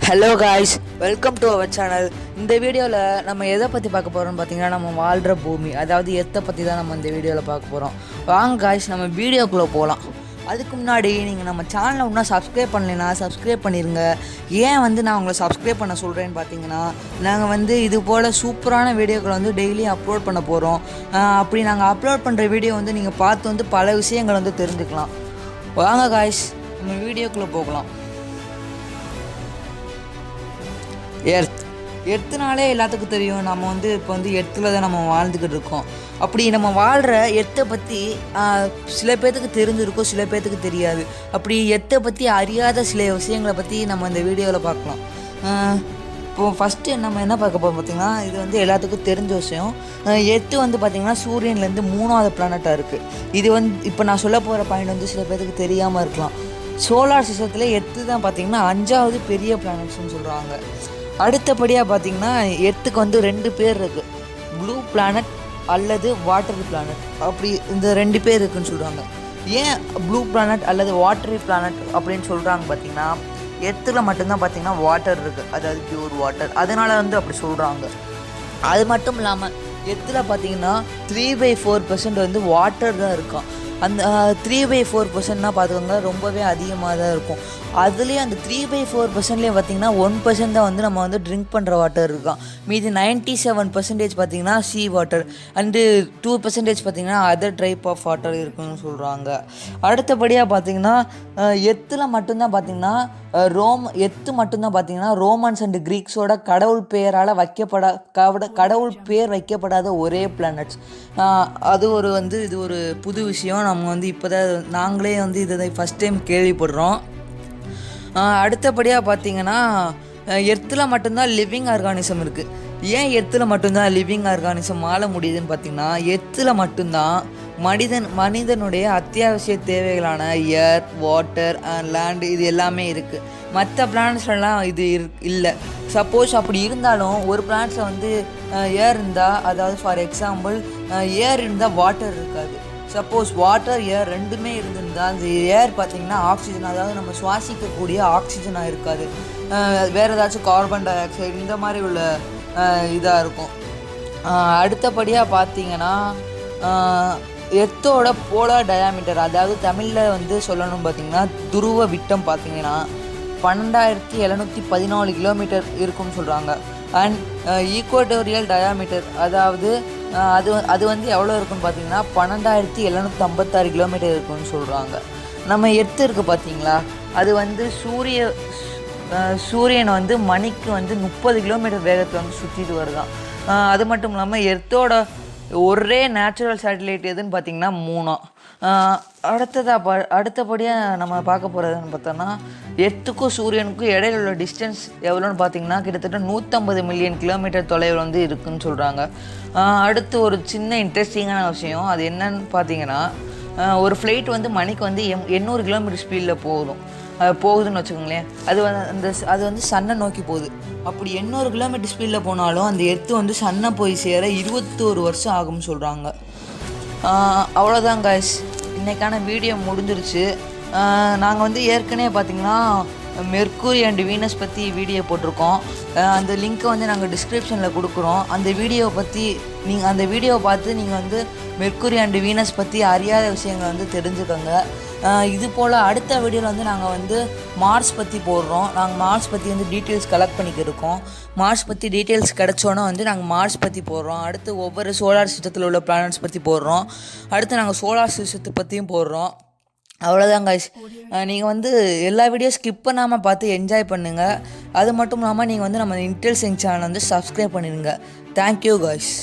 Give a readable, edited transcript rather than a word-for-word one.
Hello guys, welcome to our channel. இந்த வீடியோவில் நம்ம எதை பற்றி பார்க்க போகிறோம்னு பார்த்தீங்கன்னா, நம்ம வாழ்கிற பூமி, அதாவது எத்தை பற்றி தான் நம்ம இந்த வீடியோவில் பார்க்க போகிறோம். வாங்க காய்ஸ், நம்ம வீடியோக்குள்ளே போகலாம். அதுக்கு முன்னாடி நீங்கள் நம்ம சேனலை இன்னும் சப்ஸ்கிரைப் பண்ணலைன்னா சப்ஸ்கிரைப் பண்ணிடுங்க. ஏன் நான் உங்களை சப்ஸ்கிரைப் பண்ண சொல்கிறேன்னு பார்த்தீங்கன்னா, நாங்கள் இது போல் சூப்பரான வீடியோக்களை டெய்லியும் அப்லோட் பண்ண போகிறோம். அப்படி நாங்கள் அப்லோட் பண்ணுற வீடியோ நீங்கள் பார்த்து பல விஷயங்களை தெரிஞ்சுக்கலாம். வாங்க காய்ஸ், நம்ம வீடியோக்குள்ளே போகலாம். எர்த்துனாலே எல்லாத்துக்கும் தெரியும். நம்ம இப்போ எர்த்தில் தான் நம்ம வாழ்ந்துக்கிட்டு இருக்கோம். அப்படி நம்ம வாழ்கிற எர்த்தை பற்றி சில பேர்த்துக்கு தெரிஞ்சிருக்கும், சில பேர்த்துக்கு தெரியாது. அப்படி எர்த்தை பற்றி அறியாத சில விஷயங்களை பற்றி நம்ம இந்த வீடியோவில் பார்க்கலாம். இப்போது ஃபஸ்ட்டு நம்ம என்ன பார்க்க போகிறோம் பார்த்திங்கன்னா, இது எல்லாத்துக்கும் தெரிஞ்ச விஷயம். எர்த்து பார்த்திங்கன்னா சூரியன்லேருந்து 3வது பிளானட்டாக இருக்குது. இது இப்போ நான் சொல்ல போகிற பாயிண்ட் சில பேர்த்துக்கு தெரியாமல் இருக்கலாம். சோலார் சிஸ்டத்தில் எர்த்து தான் பார்த்திங்கன்னா 5வது பெரிய பிளானட்ஸ்னு சொல்கிறாங்க. அடுத்தபடியாக பார்த்திங்கன்னா எர்த்துக்கு 2 பேர் இருக்குது, ப்ளூ பிளானட் அல்லது வாட்டர் பிளானட். அப்படி இந்த 2 பேர் இருக்குதுன்னு சொல்கிறாங்க. ஏன் ப்ளூ பிளானட் அல்லது வாட்டரி பிளானட் அப்படின்னு சொல்கிறாங்க பார்த்திங்கன்னா, எர்த்தில் மட்டும்தான் பார்த்திங்கன்னா வாட்டர் இருக்குது, அதாவது பியூர் வாட்டர். அதனால் அப்படி சொல்கிறாங்க. அது மட்டும் இல்லாமல் எர்த்தில் பார்த்திங்கன்னா 3/4% வாட்டர் தான் இருக்கும். அந்த 3/4%னா பார்த்துக்கோங்க, ரொம்பவே அதிகமாக தான் இருக்கும். அதுலேயும் அந்த 3/4%லேயே பார்த்திங்கன்னா 1% தான் நம்ம ட்ரிங்க் பண்ணுற வாட்டர் இருக்கான். மீதி 97% பார்த்திங்கன்னா சீ வாட்டர் அண்டு 2% பார்த்திங்கன்னா அதர் டைப் ஆஃப் வாட்டர் இருக்குன்னு சொல்கிறாங்க. அடுத்தபடியாக பார்த்திங்கன்னா எர்த்தில் மட்டும்தான் பார்த்திங்கன்னா எர்த்து மட்டும்தான் பார்த்திங்கன்னா ரோமன்ஸ் அண்டு கிரீக்ஸோட கடவுள் பெயரால் கடவுள் பேர் வைக்கப்படாத ஒரே பிளானட்ஸ். அது இது ஒரு புது விஷயம். நம்ம இப்போ தான் நாங்களே இதை ஃபஸ்ட் டைம் கேள்விப்படுறோம். அடுத்தபடியாக பார்த்திங்கன்னா எர்த்தில் மட்டும்தான் லிவிங் ஆர்கானிசம் இருக்குது. ஏன் எர்த்தில் மட்டும்தான் லிவிங் ஆர்கானிசம் வாழ முடியுதுன்னு பார்த்திங்கன்னா, எர்த்தில் மட்டும்தான் மனிதனுடைய அத்தியாவசிய தேவைகளான ஏர், வாட்டர் அண்ட் லேண்டு இது எல்லாமே இருக்குது. மற்ற பிளானட்ஸ்லாம் இது இல்லை. சப்போஸ் அப்படி இருந்தாலும் ஒரு பிளானட்ஸில் ஏர் இருந்தால், அதாவது ஃபார் எக்ஸாம்பிள் ஏர் இருந்தால் வாட்டர் இருக்காது. சப்போஸ் வாட்டர் ஏர் ரெண்டுமே இருந்திருந்தால் அந்த ஏர் பார்த்திங்கன்னா ஆக்சிஜன், அதாவது நம்ம சுவாசிக்கக்கூடிய ஆக்சிஜனாக இருக்காது. வேறு ஏதாச்சும் கார்பன் டை ஆக்சைடு இந்த மாதிரி உள்ள இதாக இருக்கும். அடுத்தபடியாக பார்த்திங்கன்னா எர்த்தோட போலார் டயாமீட்டர், அதாவது தமிழில் சொல்லணும் பார்த்திங்கன்னா துருவ விட்டம் பார்த்திங்கன்னா 12,714 கிலோமீட்டர் இருக்குன்னு சொல்கிறாங்க. அண்ட் ஈக்குவட்டோரியல் டயாமீட்டர், அதாவது அது எவ்வளோ இருக்குன்னு பார்த்தீங்கன்னா 12,756 கிலோமீட்டர் இருக்குன்னு சொல்கிறாங்க. நம்ம எர்த்து இருக்குது பார்த்தீங்களா, அது சூரியன் மணிக்கு 30 கிலோமீட்டர் வேகத்தில் சுற்றிட்டு வருதான். அது மட்டும் இல்லாமல் எர்த்தோட ஒரே நேச்சுரல் சேட்டலைட் எதுன்னு பார்த்திங்கன்னா 3. அடுத்தபடியாக நம்ம பார்க்க போகிறதுன்னு பார்த்தோன்னா, எர்த்துக்கும் சூரியனுக்கும் இடையில உள்ள டிஸ்டன்ஸ் எவ்வளோன்னு பார்த்திங்கன்னா கிட்டத்தட்ட 150 மில்லியன் கிலோமீட்டர் தொலைவில் இருக்குதுன்னு சொல்கிறாங்க. அடுத்து ஒரு சின்ன இன்ட்ரெஸ்டிங்கான விஷயம், அது என்னன்னு பார்த்தீங்கன்னா, ஒரு ஃப்ளைட் மணிக்கு 800 கிலோமீட்டர் ஸ்பீடில் போகுதுன்னு வச்சுக்கோங்களேன். அது சன்னை நோக்கி போகுது. அப்படி 800 கிலோமீட்டர் ஸ்பீடில் போனாலும் அந்த எர்த்து சன்னை போய் சேர 21 வருஷம் ஆகும்னு சொல்கிறாங்க. அவ்வளோதான் காய்ஸ், இன்றைக்கான வீடியோ முடிஞ்சிருச்சு. நாங்கள் ஏற்கனவே பார்த்திங்கன்னா மெர்க்குரி அண்ட் வீனஸ் பற்றி வீடியோ போட்டிருக்கோம். அந்த லிங்க்கை நாங்கள் டிஸ்கிரிப்ஷனில் கொடுக்குறோம். அந்த வீடியோவை பார்த்து நீங்கள் மெர்க்குரி அண்ட் வீனஸ் பற்றி அறியாத விஷயங்களை தெரிஞ்சுக்கோங்க. இது போல் அடுத்த வீடியோவில் நாங்கள் மார்ஸ் பற்றி போடுறோம். நாங்கள் மார்ஸ் பற்றி டீட்டெயில்ஸ் கலெக்ட் பண்ணிக்கிருக்கோம். மார்ஸ் பற்றி டீட்டெயில்ஸ் கிடச்சோன்னே நாங்கள் மார்ஸ் பற்றி போடுறோம். அடுத்து ஒவ்வொரு சோலார் சிஸ்டத்தில் உள்ள பிளானட்ஸ் பற்றி போடுறோம். அடுத்து நாங்கள் சோலார் சிஸ்டத்தை பற்றியும் போடுறோம். அவ்வளோதான் காய்ஸ். நீங்கள் எல்லா வீடியோ ஸ்கிப் பண்ணாமல் பார்த்து என்ஜாய் பண்ணுங்கள். அது மட்டும் இல்லாமல் நீங்கள் நம்ம இன்டெல் சயின்ஸ் சேனல் சப்ஸ்கிரைப் பண்ணிடுங்க. Thank you guys.